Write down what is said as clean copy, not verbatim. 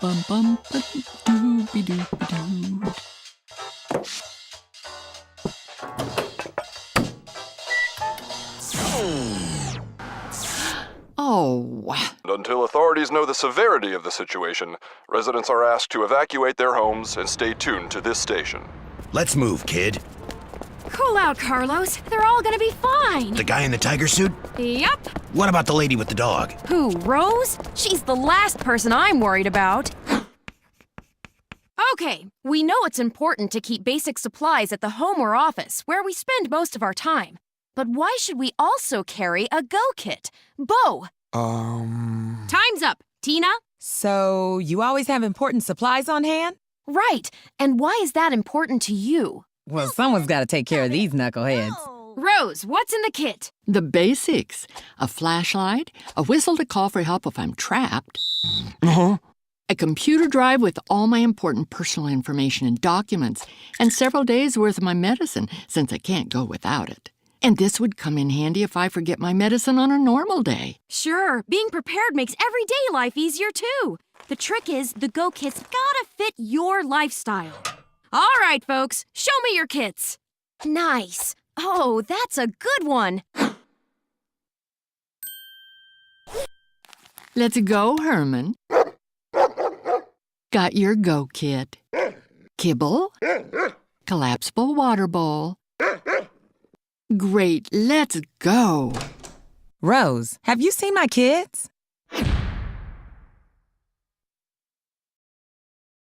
bum bum doobie doobie doo. Oh. Until authorities know the severity of the situation, residents are asked to evacuate their homes and stay tuned to this station. Let's move, kid. Cool out, Carlos. They're all gonna be fine. The guy in the tiger suit? Yep. What about the lady with the dog? Who, Rose? She's the last person I'm worried about. Okay, we know it's important to keep basic supplies at the home or office, where we spend most of our time. But why should we also carry a go kit? Bo! Time's up. Tina? So, you always have important supplies on hand? Right. And why is that important to you? Well, someone's got to take care of these knuckleheads. Rose, what's in the kit? The basics. A flashlight, a whistle to call for help if I'm trapped, a computer drive with all my important personal information and documents, and several days' worth of my medicine, since I can't go without it. And this would come in handy if I forget my medicine on a normal day. Sure, being prepared makes everyday life easier too. The trick is the Go Kit's gotta fit your lifestyle. All right, folks, show me your kits. Nice. Oh, that's a good one. Let's go, Herman. Got your Go Kit. Kibble. Collapsible water bowl. Great, let's go. Rose, have you seen my kids?